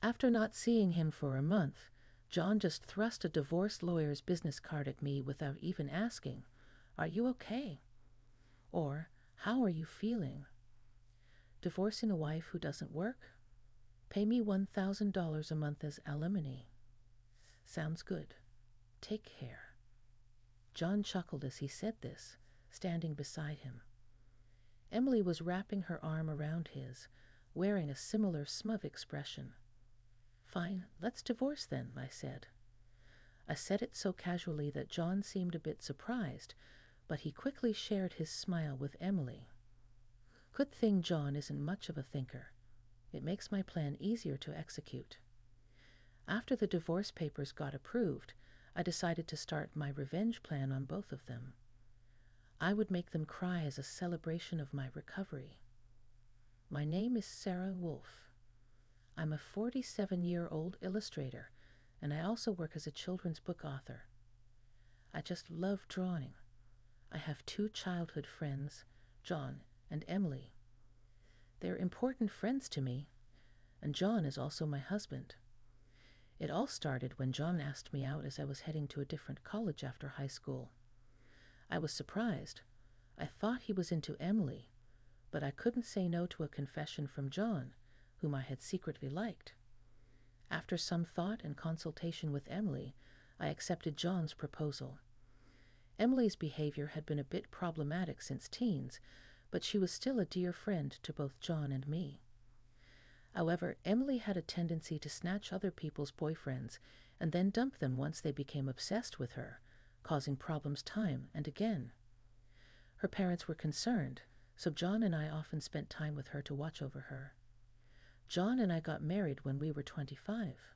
After not seeing him for a month, John just thrust a divorce lawyer's business card at me without even asking, "Are you okay?" Or, "How are you feeling?" Divorcing a wife who doesn't work? Pay me $1,000 a month as alimony. Sounds good. Take care. John chuckled as he said this, standing beside him. Emily was wrapping her arm around his, wearing a similar smug expression. "Fine, let's divorce then," I said. I said it so casually that John seemed a bit surprised, but he quickly shared his smile with Emily. Good thing John isn't much of a thinker. It makes my plan easier to execute. After the divorce papers got approved, I decided to start my revenge plan on both of them. I would make them cry as a celebration of my recovery. My name is Sarah Wolf. I'm a 47-year-old illustrator, and I also work as a children's book author. I just love drawing. I have 2 childhood friends, John and Emily. They're important friends to me, and John is also my husband. It all started when John asked me out as I was heading to a different college after high school. I was surprised. I thought he was into Emily, but I couldn't say no to a confession from John, whom I had secretly liked. After some thought and consultation with Emily, I accepted John's proposal. Emily's behavior had been a bit problematic since teens, but she was still a dear friend to both John and me. However, Emily had a tendency to snatch other people's boyfriends and then dump them once they became obsessed with her, causing problems time and again. Her parents were concerned, so John and I often spent time with her to watch over her. John and I got married when we were 25.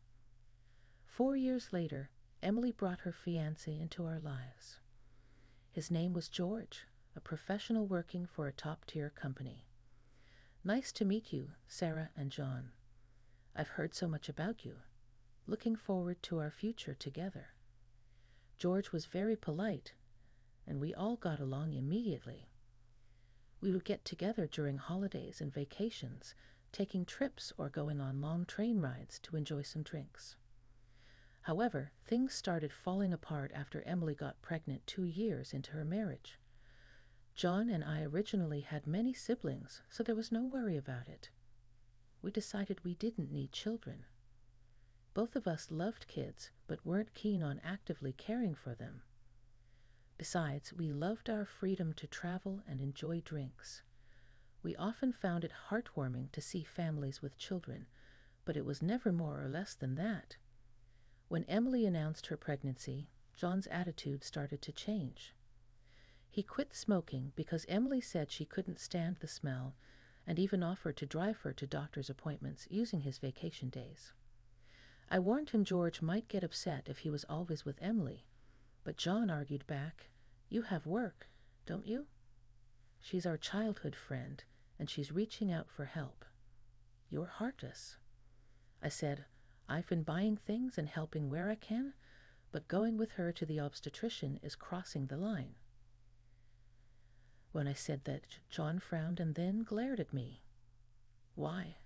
4 years later, Emily brought her fiancé into our lives. His name was George, a professional working for a top-tier company. Nice to meet you, Sarah and John. I've heard so much about you. Looking forward to our future together. George was very polite, and we all got along immediately. We would get together during holidays and vacations, taking trips or going on long train rides to enjoy some drinks. However, things started falling apart after Emily got pregnant 2 years into her marriage. John and I originally had many siblings, so there was no worry about it. We decided we didn't need children. Both of us loved kids, but weren't keen on actively caring for them. Besides, we loved our freedom to travel and enjoy drinks. We often found it heartwarming to see families with children, but it was never more or less than that. When Emily announced her pregnancy, John's attitude started to change. He quit smoking because Emily said she couldn't stand the smell and even offered to drive her to doctor's appointments using his vacation days. I warned him George might get upset if he was always with Emily, but John argued back, "You have work, don't you? She's our childhood friend, and she's reaching out for help. You're heartless." I said, "I've been buying things and helping where I can, but going with her to the obstetrician is crossing the line." When I said that, John frowned and then glared at me. "Why?"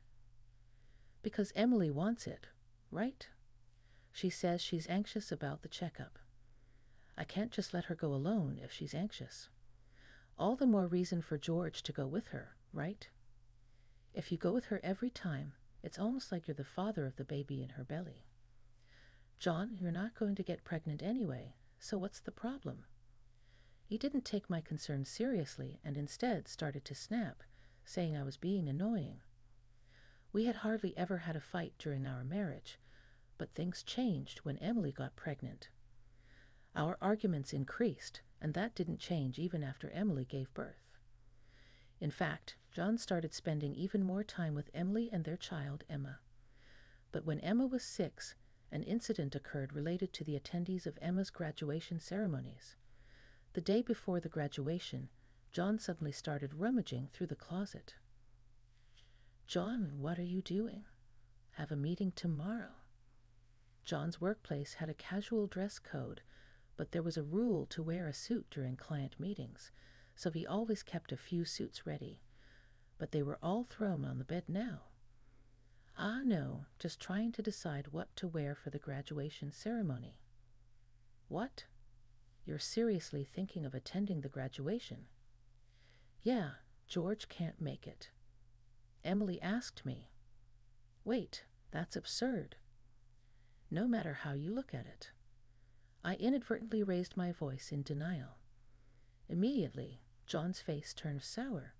"Because Emily wants it, right? She says she's anxious about the checkup. I can't just let her go alone if she's anxious. All the more reason for George to go with her, right? If you go with her every time, it's almost like you're the father of the baby in her belly. John, you're not going to get pregnant anyway, so what's the problem?" He didn't take my concerns seriously and instead started to snap, saying I was being annoying. We had hardly ever had a fight during our marriage, but things changed when Emily got pregnant. Our arguments increased, and that didn't change even after Emily gave birth. In fact, John started spending even more time with Emily and their child, Emma. But when Emma was 6, an incident occurred related to the attendees of Emma's graduation ceremonies. The day before the graduation, John suddenly started rummaging through the closet. "John, what are you doing? Have a meeting tomorrow." John's workplace had a casual dress code, but there was a rule to wear a suit during client meetings, so he always kept a few suits ready. But they were all thrown on the bed now. Ah, no, just trying to decide what to wear for the graduation ceremony. What? You're seriously thinking of attending the graduation? Yeah, George can't make it. Emily asked me. Wait, that's absurd. No matter how you look at it. I inadvertently raised my voice in denial. Immediately, John's face turned sour.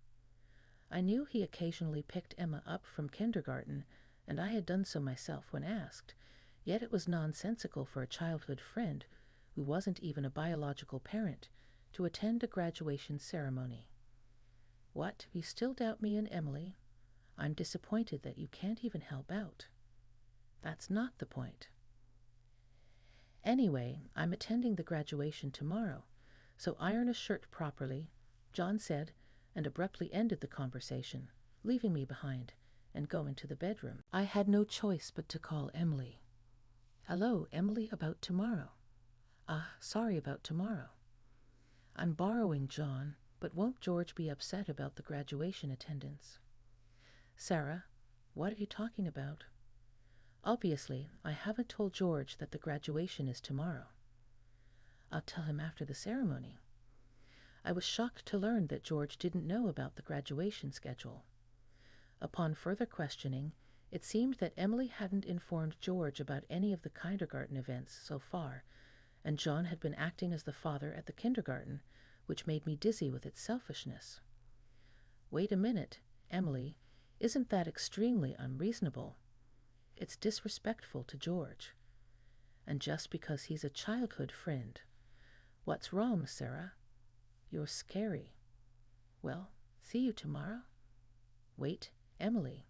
I knew he occasionally picked Emma up from kindergarten, and I had done so myself when asked, yet it was nonsensical for a childhood friend, who wasn't even a biological parent, to attend a graduation ceremony. What, you still doubt me and Emily? I'm disappointed that you can't even help out. That's not the point. Anyway, I'm attending the graduation tomorrow, so iron a shirt properly, John said, and abruptly ended the conversation, leaving me behind, and go into the bedroom. I had no choice but to call Emily. Hello, Emily, about tomorrow. Sorry about tomorrow. I'm borrowing John, but won't George be upset about the graduation attendance? Sarah, what are you talking about? Obviously, I haven't told George that the graduation is tomorrow. I'll tell him after the ceremony. I was shocked to learn that George didn't know about the graduation schedule. Upon further questioning, it seemed that Emily hadn't informed George about any of the kindergarten events so far, and John had been acting as the father at the kindergarten, which made me dizzy with its selfishness. Wait a minute, Emily, isn't that extremely unreasonable? It's disrespectful to George. And just because he's a childhood friend. What's wrong, Sarah? You're scary. Well, see you tomorrow? Wait, Emily.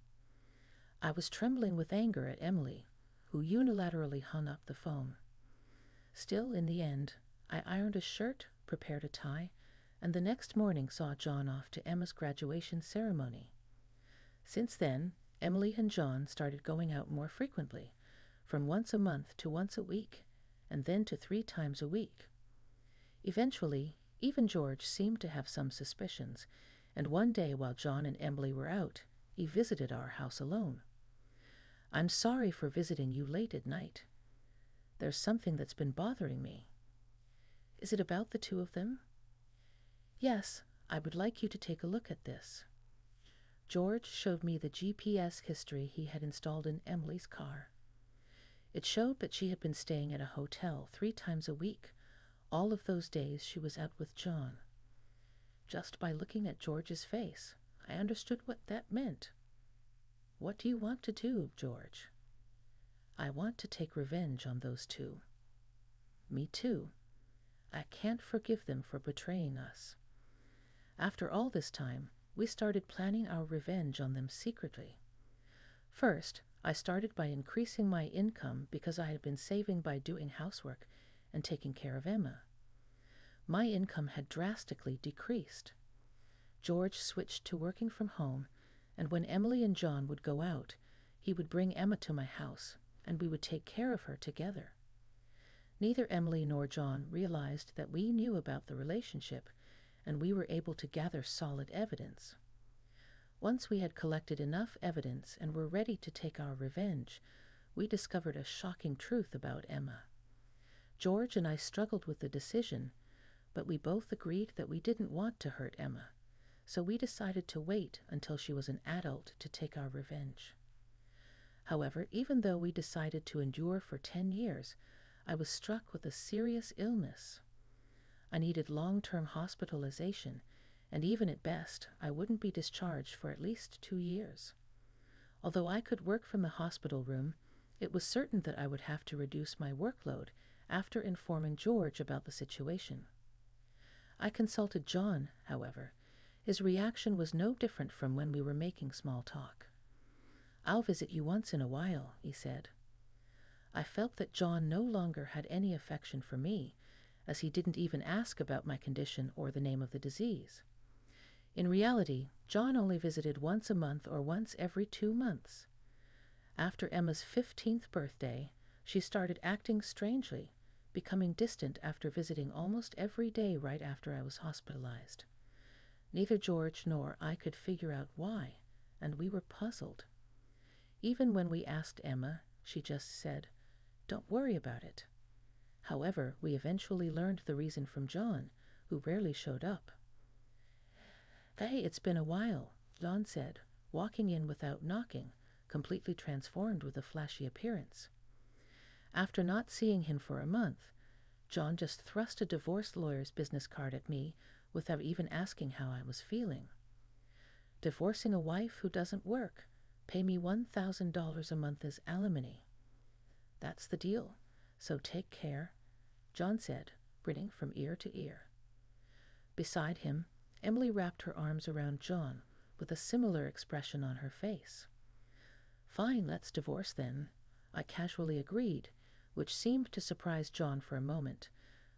I was trembling with anger at Emily, who unilaterally hung up the phone. Still, in the end, I ironed a shirt, prepared a tie, and the next morning saw John off to Emma's graduation ceremony. Since then, Emily and John started going out more frequently, from once a month to once a week, and then to 3 times a week. Eventually, even George seemed to have some suspicions, and one day while John and Emily were out, he visited our house alone. I'm sorry for visiting you late at night. There's something that's been bothering me. Is it about the 2 of them? Yes, I would like you to take a look at this. George showed me the GPS history he had installed in Emily's car. It showed that she had been staying at a hotel 3 times a week, all of those days she was out with John. Just by looking at George's face, I understood what that meant. What do you want to do, George? I want to take revenge on those 2. Me too. I can't forgive them for betraying us. After all this time, we started planning our revenge on them secretly. First, I started by increasing my income because I had been saving by doing housework and taking care of Emma. My income had drastically decreased. George switched to working from home, and when Emily and John would go out, he would bring Emma to my house, and we would take care of her together. Neither Emily nor John realized that we knew about the relationship, and we were able to gather solid evidence. Once we had collected enough evidence and were ready to take our revenge, we discovered a shocking truth about Emma. George and I struggled with the decision, but we both agreed that we didn't want to hurt Emma, so we decided to wait until she was an adult to take our revenge. However, even though we decided to endure for 10 years, I was struck with a serious illness. I needed long-term hospitalization, and even at best, I wouldn't be discharged for at least 2 years. Although I could work from the hospital room, it was certain that I would have to reduce my workload after informing George about the situation. I consulted John, however. His reaction was no different from when we were making small talk. I'll visit you once in a while, he said. I felt that John no longer had any affection for me, as he didn't even ask about my condition or the name of the disease. In reality, John only visited once a month or once every 2 months. After Emma's 15th birthday, she started acting strangely, becoming distant after visiting almost every day right after I was hospitalized. Neither George nor I could figure out why, and we were puzzled. Even when we asked Emma, she just said, "Don't worry about it." However, we eventually learned the reason from John, who rarely showed up. "Hey, it's been a while," John said, walking in without knocking, completely transformed with a flashy appearance. After not seeing him for a month, John just thrust a divorce lawyer's business card at me without even asking how I was feeling. "Divorcing a wife who doesn't work. Pay me $1,000 a month as alimony." "That's the deal, so take care," John said, grinning from ear to ear. Beside him, Emily wrapped her arms around John with a similar expression on her face. "Fine, let's divorce then," I casually agreed, which seemed to surprise John for a moment,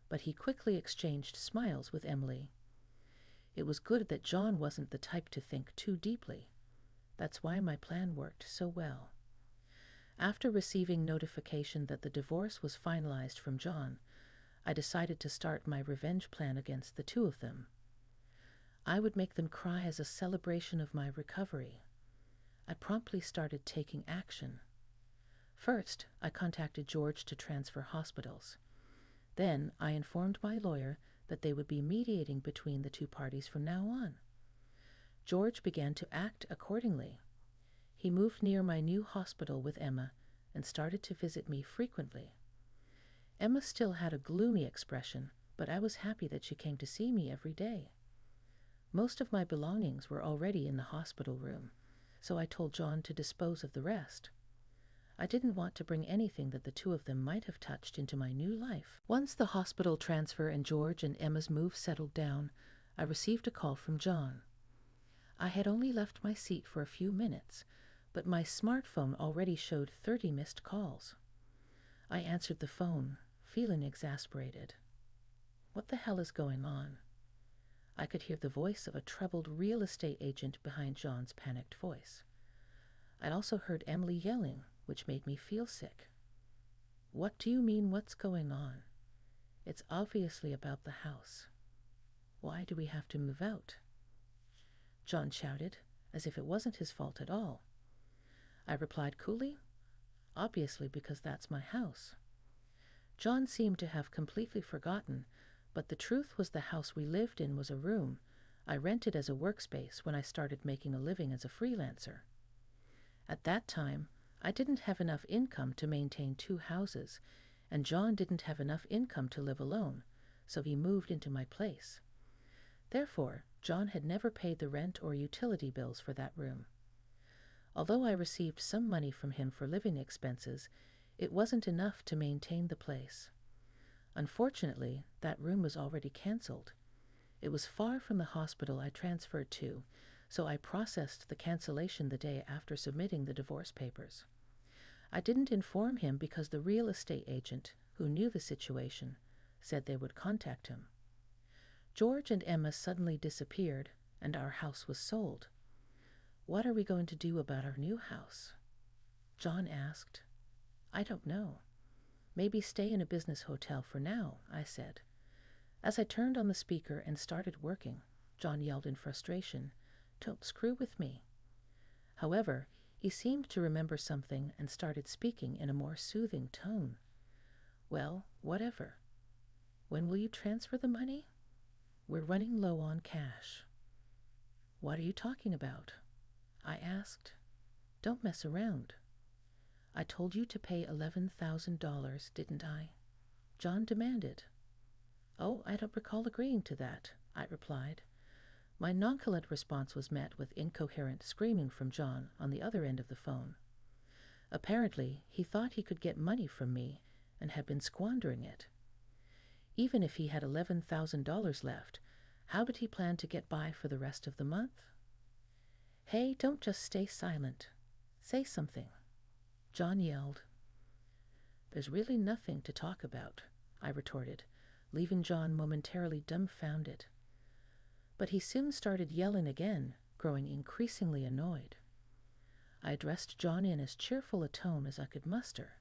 but he quickly exchanged smiles with Emily. It was good that John wasn't the type to think too deeply. That's why my plan worked so well. After receiving notification that the divorce was finalized from John, I decided to start my revenge plan against the two of them. I would make them cry as a celebration of my recovery. I promptly started taking action. First, I contacted George to transfer hospitals. Then, I informed my lawyer that they would be mediating between the two parties from now on. George began to act accordingly. He moved near my new hospital with Emma and started to visit me frequently. Emma still had a gloomy expression, but I was happy that she came to see me every day. Most of my belongings were already in the hospital room, so I told John to dispose of the rest. I didn't want to bring anything that the two of them might have touched into my new life. Once the hospital transfer and George and Emma's move settled down, I received a call from John. I had only left my seat for a few minutes, but my smartphone already showed 30 missed calls. I answered the phone, feeling exasperated. What the hell is going on? I could hear the voice of a troubled real estate agent behind John's panicked voice. I'd also heard Emily yelling, which made me feel sick. "What do you mean, what's going on? It's obviously about the house. Why do we have to move out?" John shouted, as if it wasn't his fault at all. I replied coolly, "Obviously, because that's my house." John seemed to have completely forgotten, but the truth was the house we lived in was a room I rented as a workspace when I started making a living as a freelancer. At that time, I didn't have enough income to maintain two houses, and John didn't have enough income to live alone, so he moved into my place. Therefore, John had never paid the rent or utility bills for that room. Although I received some money from him for living expenses, it wasn't enough to maintain the place. Unfortunately, that room was already canceled. It was far from the hospital I transferred to, so I processed the cancellation the day after submitting the divorce papers. I didn't inform him because the real estate agent, who knew the situation, said they would contact him. George and Emma suddenly disappeared, and our house was sold. "What are we going to do about our new house?" John asked. "I don't know. Maybe stay in a business hotel for now," I said. As I turned on the speaker and started working, John yelled in frustration, "Don't screw with me." However, he seemed to remember something and started speaking in a more soothing tone. "Well, whatever. When will you transfer the money? We're running low on cash." "What are you talking about?" I asked. "Don't mess around." "I told you to pay $11,000, didn't I?" John demanded. "Oh, I don't recall agreeing to that," I replied. My nonchalant response was met with incoherent screaming from John on the other end of the phone. Apparently, he thought he could get money from me and had been squandering it. Even if he had $11,000 left, how did he plan to get by for the rest of the month? "Hey, don't just stay silent. Say something," John yelled. "There's really nothing to talk about," I retorted, leaving John momentarily dumbfounded. But he soon started yelling again, growing increasingly annoyed. I addressed John in as cheerful a tone as I could muster.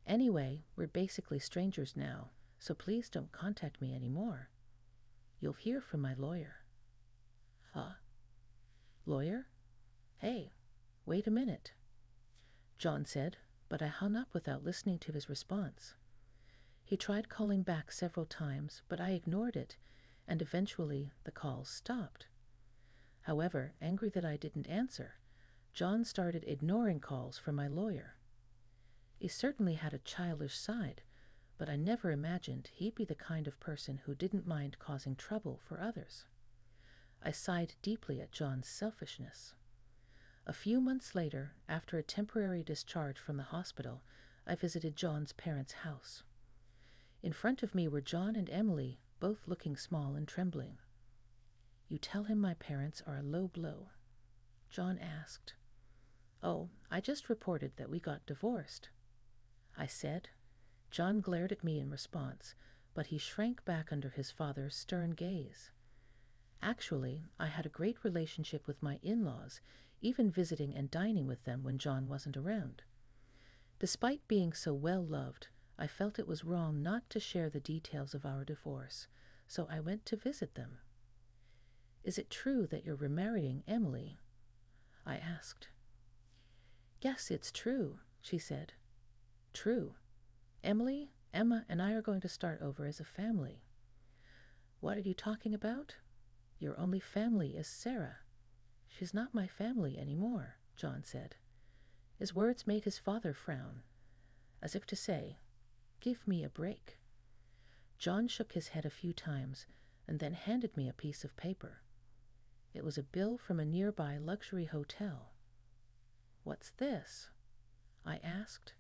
"Anyway, we're basically strangers now, so please don't contact me anymore. You'll hear from my lawyer." "Huh? Lawyer? Hey, wait a minute. John said, but I hung up without listening to his response. He tried calling back several times, but I ignored it, and eventually the calls stopped. However, angry that I didn't answer, John started ignoring calls from my lawyer. He certainly had a childish side, but I never imagined he'd be the kind of person who didn't mind causing trouble for others. I sighed deeply at John's selfishness. A few months later, after a temporary discharge from the hospital, I visited John's parents' house. In front of me were John and Emily, both looking small and trembling. "You tell him my parents are a low blow?" John asked. "Oh, I just reported that we got divorced," I said. John glared at me in response, but he shrank back under his father's stern gaze. Actually, I had a great relationship with my in-laws, even visiting and dining with them when John wasn't around. Despite being so well loved, I felt it was wrong not to share the details of our divorce, so I went to visit them. "Is it true that you're remarrying Emily?" I asked. "Yes, it's true," she said. "True. Emily, Emma, and I are going to start over as a family." "What are you talking about? Your only family is Sarah." "She's not my family anymore," John said. His words made his father frown, as if to say, "Give me a break." John shook his head a few times and then handed me a piece of paper. It was a bill from a nearby luxury hotel. "What's this?" I asked.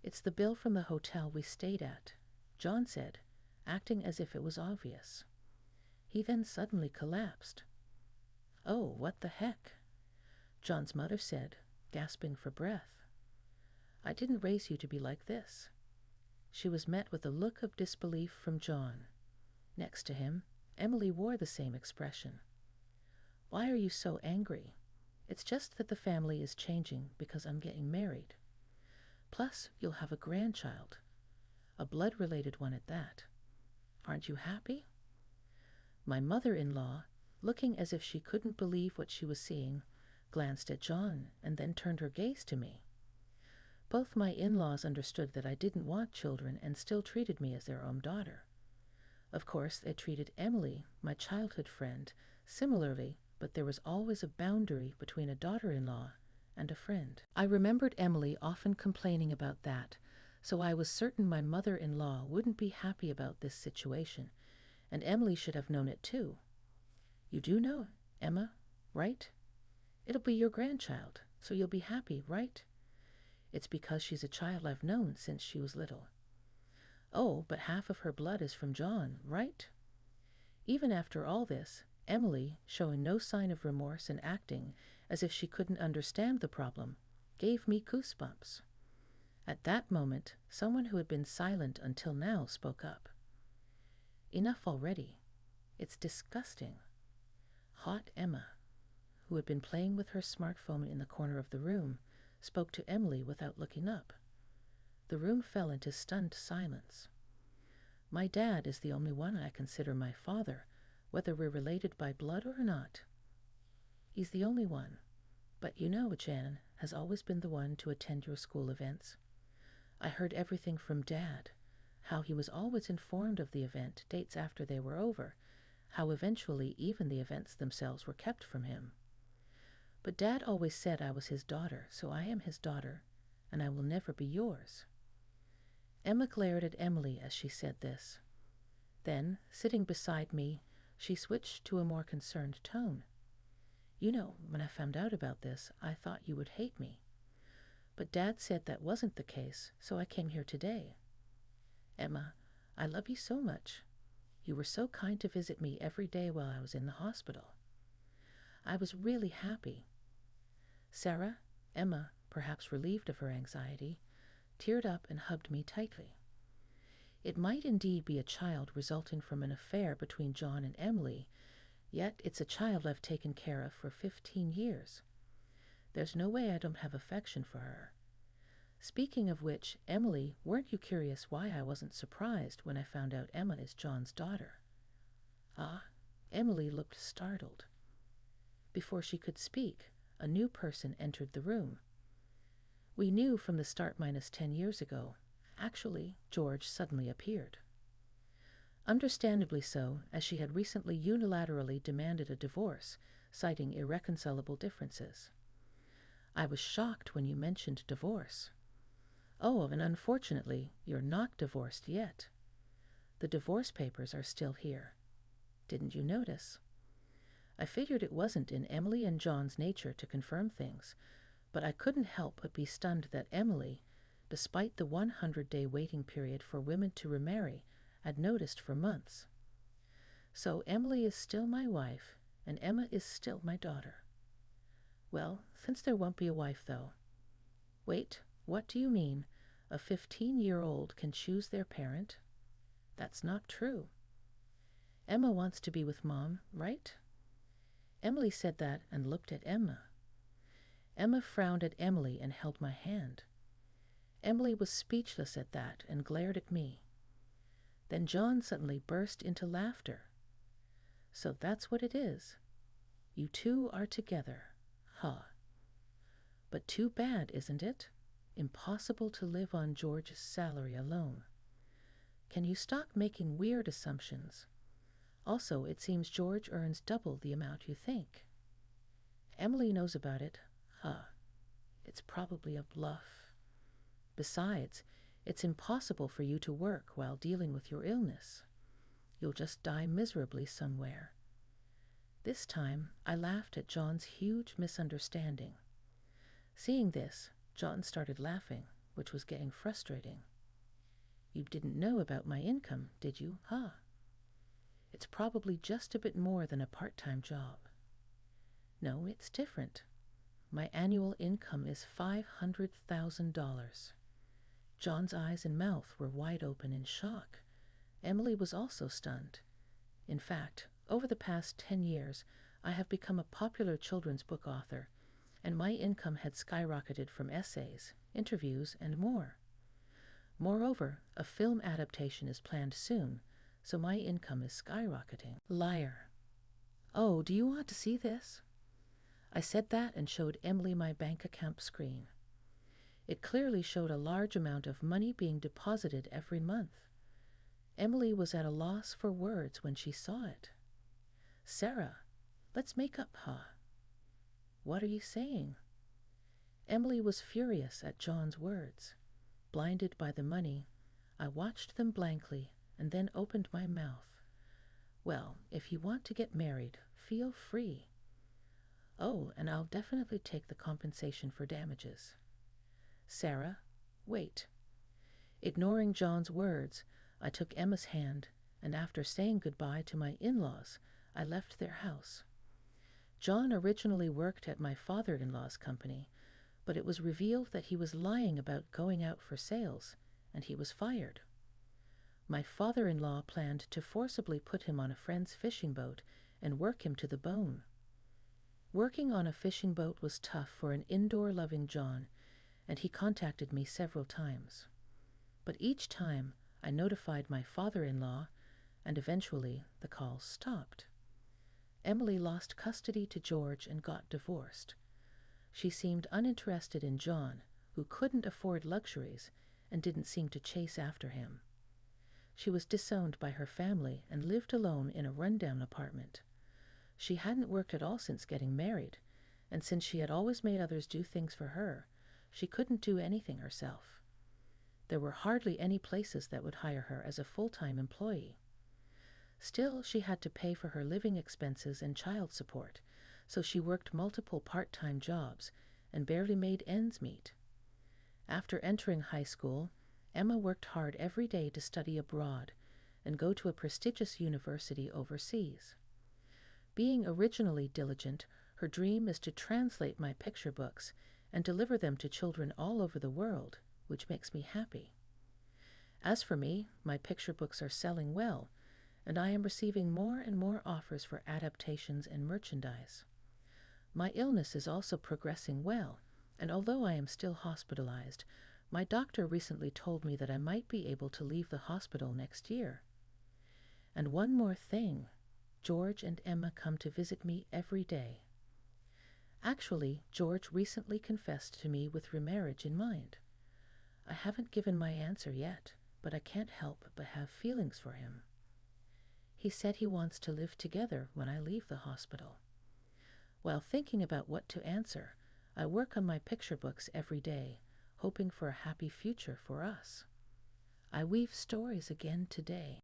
"It's the bill from the hotel we stayed at," John said, acting as if it was obvious. He then suddenly collapsed. "Oh, what the heck?" John's mother said, gasping for breath. "I didn't raise you to be like this." She was met with a look of disbelief from John. Next to him, Emily wore the same expression. "Why are you so angry? It's just that the family is changing because I'm getting married. Plus, you'll have a grandchild. A blood-related one at that. Aren't you happy?" My mother-in-law, looking as if she couldn't believe what she was seeing, glanced at John and then turned her gaze to me. Both my in-laws understood that I didn't want children and still treated me as their own daughter. Of course, they treated Emily, my childhood friend, similarly, but there was always a boundary between a daughter-in-law and a friend. I remembered Emily often complaining about that, so I was certain my mother-in-law wouldn't be happy about this situation, and Emily should have known it too. "You do know, Emma, right? It'll be your grandchild, so you'll be happy, right? It's because she's a child I've known since she was little." "Oh, but half of her blood is from John, right?" Even after all this, Emily, showing no sign of remorse and acting as if she couldn't understand the problem, gave me goosebumps. At that moment, someone who had been silent until now spoke up. "Enough already. It's disgusting." Hot Emma, who had been playing with her smartphone in the corner of the room, spoke to Emily without looking up. The room fell into stunned silence. "My dad is the only one I consider my father, whether we're related by blood or not. He's the only one. But you know, Jan has always been the one to attend your school events. I heard everything from Dad, how he was always informed of the event dates after they were over, how eventually even the events themselves were kept from him. But Dad always said I was his daughter, so I am his daughter, and I will never be yours." Emma glared at Emily as she said this. Then, sitting beside me, she switched to a more concerned tone. "You know, when I found out about this, I thought you would hate me. But Dad said that wasn't the case, so I came here today. Emma, I love you so much. You were so kind to visit me every day while I was in the hospital. I was really happy." Sarah, Emma, perhaps relieved of her anxiety, teared up and hugged me tightly. It might indeed be a child resulting from an affair between John and Emily, yet it's a child I've taken care of for 15 years. There's no way I don't have affection for her. Speaking of which, Emily, weren't you curious why I wasn't surprised when I found out Emma is John's daughter?" "Ah?" Emily looked startled. Before she could speak, a new person entered the room. We knew from the start minus 10 years ago. Actually, George suddenly appeared. Understandably so, as she had recently unilaterally demanded a divorce, citing irreconcilable differences. I was shocked when you mentioned divorce. Oh, and unfortunately, you're not divorced yet. The divorce papers are still here. Didn't you notice? I figured it wasn't in Emily and John's nature to confirm things, but I couldn't help but be stunned that Emily, despite the 100-day waiting period for women to remarry, had noticed for months. So Emily is still my wife, and Emma is still my daughter. Well, since there won't be a wife, though. Wait, what do you mean? A 15-year-old can choose their parent? That's not true. Emma wants to be with Mom, right? Emily said that and looked at Emma. Emma frowned at Emily and held my hand. Emily was speechless at that and glared at me. Then John suddenly burst into laughter. So that's what it is. You two are together. Huh. But too bad, isn't it? Impossible to live on George's salary alone. Can you stop making weird assumptions? Also, it seems George earns double the amount you think. Emily knows about it. Huh. It's probably a bluff. Besides, it's impossible for you to work while dealing with your illness. You'll just die miserably somewhere. This time, I laughed at John's huge misunderstanding. Seeing this, John started laughing, which was getting frustrating. You didn't know about my income, did you, huh? It's probably just a bit more than a part-time job. No, it's different. My annual income is $500,000. John's eyes and mouth were wide open in shock. Emily was also stunned. In fact, over the past 10 years, I have become a popular children's book author, and my income had skyrocketed from essays, interviews, and more. Moreover, a film adaptation is planned soon, so my income is skyrocketing. Liar. Oh, do you want to see this? I said that and showed Emily my bank account screen. It clearly showed a large amount of money being deposited every month. Emily was at a loss for words when she saw it. Sarah, let's make up, huh? What are you saying? Emily was furious at John's words. Blinded by the money, I watched them blankly and then opened my mouth. Well, if you want to get married, feel free. Oh, and I'll definitely take the compensation for damages. Sarah, wait. Ignoring John's words, I took Emma's hand, and after saying goodbye to my in-laws, I left their house. John originally worked at my father-in-law's company, but it was revealed that he was lying about going out for sales, and he was fired. My father-in-law planned to forcibly put him on a friend's fishing boat and work him to the bone. Working on a fishing boat was tough for an indoor-loving John, and he contacted me several times. But each time, I notified my father-in-law, and eventually the calls stopped. Emily lost custody to George and got divorced. She seemed uninterested in John, who couldn't afford luxuries and didn't seem to chase after him. She was disowned by her family and lived alone in a rundown apartment. She hadn't worked at all since getting married, and since she had always made others do things for her, she couldn't do anything herself. There were hardly any places that would hire her as a full-time employee. Still, she had to pay for her living expenses and child support, so she worked multiple part-time jobs and barely made ends meet. After entering high school, Emma worked hard every day to study abroad and go to a prestigious university overseas. Being originally diligent, her dream is to translate my picture books and deliver them to children all over the world, which makes me happy. As for me, my picture books are selling well, and I am receiving more and more offers for adaptations and merchandise. My illness is also progressing well, and although I am still hospitalized, my doctor recently told me that I might be able to leave the hospital next year. And one more thing, George and Emma come to visit me every day. Actually, George recently confessed to me with remarriage in mind. I haven't given my answer yet, but I can't help but have feelings for him. He said he wants to live together when I leave the hospital. While thinking about what to answer, I work on my picture books every day, hoping for a happy future for us. I weave stories again today.